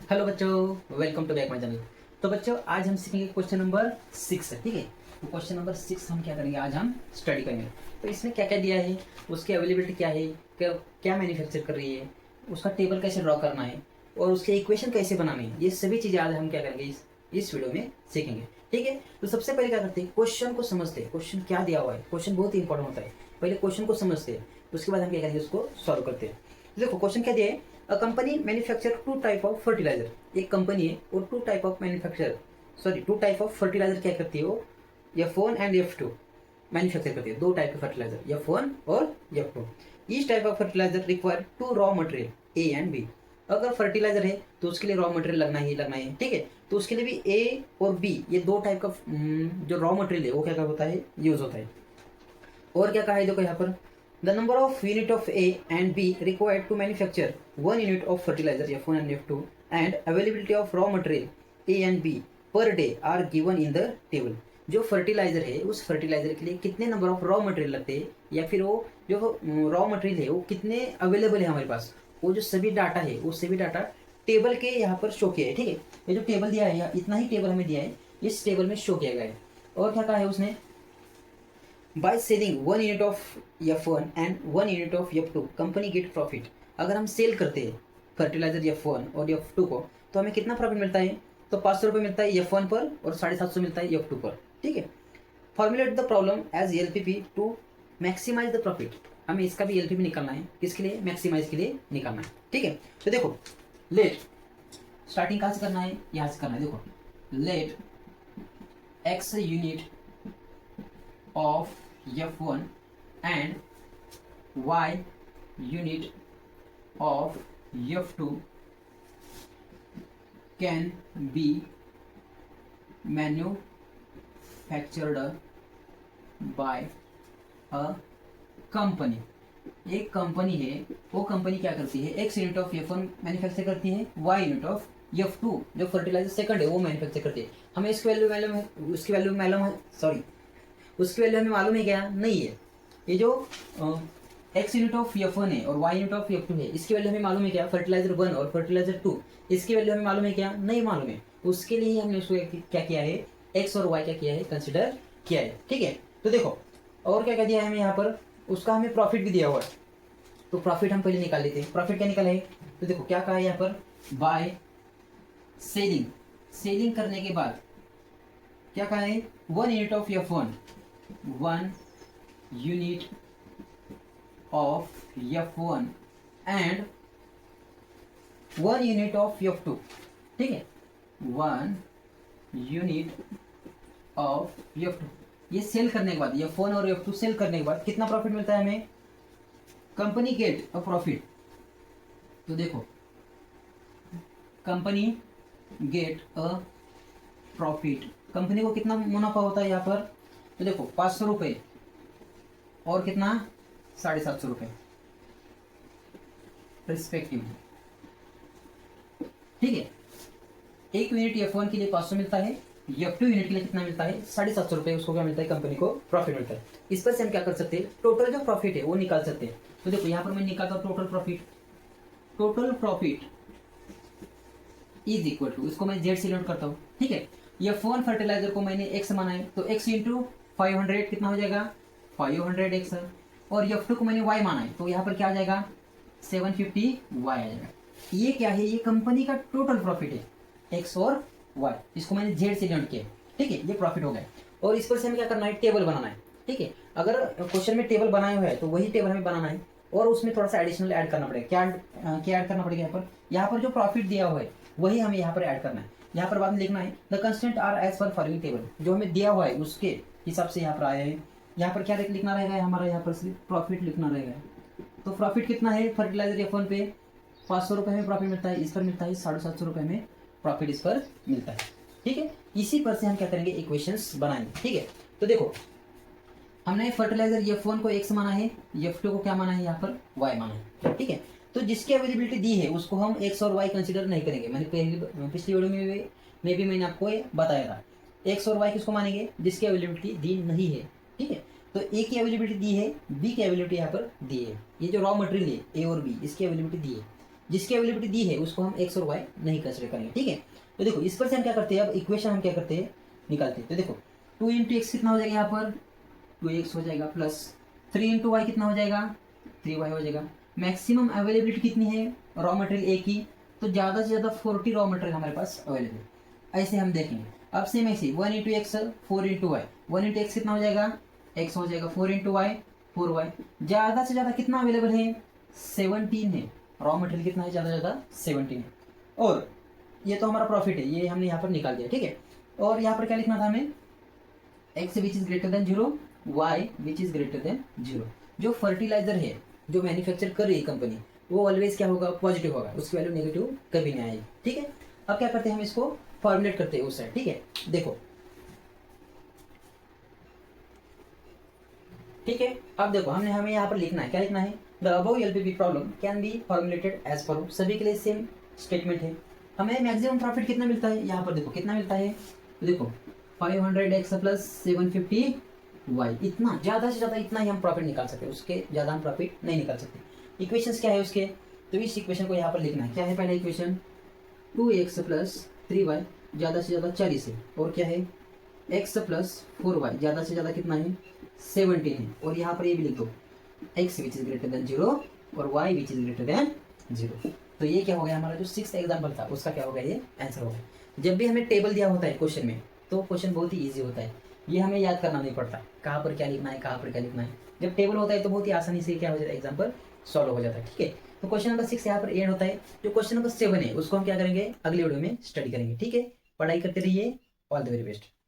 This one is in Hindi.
हेलो बच्चों, welcome to back my channel. तो बच्चों आज हम सीखेंगे क्वेश्चन नंबर 6 है, ठीक है। तो क्वेश्चन नंबर 6 हम क्या करेंगे, आज हम स्टडी करेंगे। तो इसमें क्या क्या दिया है, उसकी अवेलेबिलिटी क्या है, क्या क्या मैन्युफैक्चर कर रही है, उसका टेबल कैसे ड्रॉ करना है और उसके इक्वेशन कैसे बनाने हैं, ये सभी चीज़ें आज हम क्या करेंगे इस वीडियो में सीखेंगे, ठीक है। तो सबसे पहले क्या करते हैं, क्वेश्चन को समझते हैं। क्वेश्चन क्या दिया हुआ है, क्वेश्चन बहुत ही इंपॉर्टेंट होता है। पहले क्वेश्चन को समझते हैं, उसके बाद हम क्या करेंगे, उसको सॉल्व करते हैं। तो देखो क्वेश्चन क्या दिया है, a company manufacture two type of fertiliser. एक कंपनी है और टू टाइप ऑफ फर्टिलाइजर क्या करती है वो, F1 एंड F2 मैन्युफैक्चर करती है। दो टाइप के फर्टिलाइजर F1 और F2। Each type of fertiliser require two raw material A and B. अगर फर्टिलाइजर है तो उसके लिए रॉ मटेरियल लगना ही लगना है, ठीक है। तो उसके लिए भी ए और बी, ये दो टाइप का जो रॉ मटेरियल है वो क्या होता है, यूज होता है। और क्या कहा है, देखो यहाँ पर the number of unit of A and B required to manufacture one unit of fertiliser F1 and F2 and availability of raw material A and B per day are given in the table. जो फर्टिलाइजर है उस फर्टिलाइजर के लिए कितने नंबर ऑफ रॉ मटेरियल लगते हैं, या फिर वो जो रॉ मटेरियल है वो कितने अवेलेबल है हमारे पास, वो जो सभी डाटा है वो सभी डाटा टेबल के यहाँ पर शो किया है, ठीक है। ये जो टेबल दिया है, इतना ही टेबल हमें दिया है, इस टेबल में शो किया गया है। और क्या कहा है उसने, by selling one unit of F1 and one unit of F2 company gate profit. अगर हम सेल करते हैं फर्टिलाइजर F1 और F2 को तो हमें कितना प्रॉफिट मिलता है, तो 500 रुपये मिलता है F1 पर और 750 मिलता है F2 पर, ठीक है। Formulate the problem as LPP to maximise the profit. हमें इसका भी LPP निकालना है, किसके लिए, मैक्सिमाइज के लिए निकालना है, ठीक है। तो देखो लेट स्टार्टिंग कहाँ से करना है, यहाँ से करना है। देखो let x unit of F1 and y unit of F2 can be manufactured by a company। एक कंपनी है, वो कंपनी क्या करती है, x unit of F1 manufacture करती है, y यूनिट ऑफ F2 जो फर्टिलाइजर सेकंड है वो मैन्युफैक्चर करती है। हमें इसकी वैल्यू मालूम है, उसकी वैल्यू मालूम है, सॉरी उसकी वैल्यू हमें मालूम है क्या, नहीं है। ये जो x यूनिट ऑफ F1 है और y यूनिट ऑफ F2 है, इसकी वैल्यू हमें मालूम है क्या, फर्टिलाइजर 1 और फर्टिलाइजर 2, इसकी वैल्यू हमें मालूम है क्या, नहीं मालूम है। उसके लिए हमने उसको क्या किया है, x और y क्या किया है, कंसिडर किया है, ठीक है। तो देखो और क्या क्या दिया है हमें यहाँ पर, उसका हमें प्रॉफिट भी दिया हुआ है। तो प्रॉफिट हम पहले निकाल लेते हैं, प्रॉफिट क्या निकाला है। तो देखो क्या कहा है यहाँ पर, बाय सेलिंग, सेलिंग करने के बाद क्या कहा है, one unit of F1, one unit of F1 and one unit of F2, ठीक है, वन यूनिट ऑफ F2। ये सेल करने के बाद, F1 और F2 सेल करने के बाद कितना प्रॉफिट मिलता है हमें, कंपनी गेट अ प्रॉफिट। तो देखो company get a profit, company को कितना मुनाफा होता है यहाँ पर, तो देखो 500 रुपये और कितना 750 रुपये रिस्पेक्टिव, ठीक है। एक यूनिट F1 के लिए 500 मिलता है, F2 यूनिट के लिए कितना मिलता है, 750 रुपये उसको क्या मिलता है, कंपनी को प्रॉफिट मिलता है। इस पर से हम क्या कर सकते हैं, टोटल जो प्रॉफिट है वो निकाल सकते हैं। तो देखो यहाँ पर मैं निकालता हूँ total profit, total profit is equal to, इसको मैं जेड से नोट करता हूँ, ठीक है। F1 फर्टिलाइजर को मैंने x माना है तो x इंटू 500 कितना हो जाएगा, 500x, और F2 को मैंने y माना है तो यहाँ पर क्या आ जाएगा, 750y आ जाएगा। ये क्या है, ये कंपनी का टोटल प्रॉफिट है, x और y, इसको मैंने z से नोट किया, ठीक है। ये प्रॉफिट हो गया। और इस पर से हमें क्या करना है, टेबल बनाना है, ठीक है। अगर क्वेश्चन में टेबल बनाया हुआ है तो वही टेबल हमें बनाना है और उसमें थोड़ा सा एडिशनल ऐड करना पड़ेगा। क्या ऐड करना पड़ेगा, यहाँ पर जो प्रॉफिट दिया हुआ है वही हमें यहाँ पर ऐड करना है। यहाँ पर बाद में लिखना है the constant are as per following table, जो हमें दिया हुआ है उसके हिसाब से यहाँ पर आया है। यहाँ पर क्या लिखना रहेगा, हमारा यहाँ पर सिर्फ प्रॉफिट लिखना रहेगा। तो प्रॉफिट कितना है, फर्टिलाइजर F1 पे 500 रुपये में प्रॉफिट मिलता है, इस पर मिलता है 750 रुपये में प्रॉफिट इस पर मिलता है, ठीक है। इसी पर से हम क्या करेंगे, इक्वेशंस बनाएंगे, ठीक है। तो देखो हमने फर्टिलाइजर F1 को x माना है, F2 को क्या माना है, यहाँ पर y माना है, ठीक है। तो जिसकी अवेलेबिलिटी दी है उसको हम x और y कंसीडर नहीं करेंगे। मैंने पिछली वीडियो में भी मैंने आपको बताया था, x और y किसको मानेंगे, जिसकी अवेलेबिलिटी दी नहीं है, ठीक है। तो a की अवेलेबिलिटी दी है, b की अवेलेबिलिटी यहाँ पर दी है। ये जो रॉ मटेरियल है a और b, इसकी अवेलेबिलिटी दी है। जिसकी अवेलेबिलिटी दी है उसको हम एक्स और वाई नहीं कंसिडर करेंगे, ठीक है। तो देखो इस पर से हम क्या करते हैं, अब इक्वेशन हम क्या करते हैं, निकालते हैं। तो देखो 2 इंटू एक्स कितना हो जाएगा, यहाँ पर 2x हो जाएगा, प्लस 3 इंटू वाई कितना हो जाएगा, 3y हो जाएगा। मैक्सिमम अवेलेबिलिटी कितनी है रॉ मटेरियल ए की, तो ज़्यादा से ज़्यादा 40 रॉ मटेरियल हमारे पास अवेलेबल। ऐसे हम देखेंगे। अब सेम ऐसे 1 into x 4 into y, 1 into x कितना हो जाएगा, x हो जाएगा, 4 इंटू वाई 4y। ज़्यादा से ज़्यादा कितना अवेलेबल है, 17 है। रॉ मटेरियल कितना है, ज़्यादा से ज़्यादा 17 है। और ये तो हमारा प्रॉफिट है, ये हमने यहाँ पर निकाल दिया, ठीक है। और यहाँ पर क्या लिखना था हमें, x which is greater than 0, y which is greater than 0। जो फर्टिलाइजर है, जो मैन्युफैक्चर कर रही है कंपनी, वो ऑलवेज क्या होगा, पॉजिटिव होगा, उसकी वैल्यू नेगेटिव कभी नहीं आएगी, ठीक है। अब क्या करते हैं, हम इसको फॉर्मुलेट करते हैं उस साइड, ठीक है। देखो ठीक है, अब देखो हमें यहाँ पर लिखना है, क्या लिखना है, the above LPV problem can be formulated as follow. सभी के लिए सेम स्टेटमेंट है। हमें मैक्सिमम प्रॉफिट कितना मिलता है, यहाँ पर देखो कितना मिलता है, तो देखो 500x प्लस 750y, इतना ज़्यादा से ज़्यादा इतना ही हम प्रॉफिट निकाल सकते हैं, उसके ज़्यादा हम प्रॉफिट नहीं निकाल सकते। इक्वेशंस क्या है उसके, तो इस इक्वेशन को यहाँ पर लिखना है। क्या है पहला इक्वेशन, 2x प्लस 3y ज़्यादा से ज़्यादा 40 है, और क्या है x प्लस 4y ज़्यादा से ज़्यादा कितना है, 17 है। और यहाँ पर ये भी लिख दो, x which is greater than 0 और y which is greater than 0। तो ये क्या हो गया, हमारा जो 6th एग्जाम्पल था उसका क्या हो गया, ये आंसर हो गया। जब भी हमें टेबल दिया होता है क्वेश्चन में, तो क्वेश्चन बहुत ही ईजी होता है, ये हमें याद करना नहीं पड़ता कहाँ पर क्या लिखना है, कहाँ पर क्या लिखना है। जब टेबल होता है तो बहुत ही आसानी से क्या हो जाता है, एग्जाम्पल सॉल्व हो जाता है, ठीक है। तो क्वेश्चन नंबर 6 यहाँ पर एंड होता है। जो क्वेश्चन नंबर 7 है उसको हम क्या करेंगे, अगले वीडियो में स्टडी करेंगे, ठीक है। पढ़ाई करते रहिए, ऑल द वेरी बेस्ट।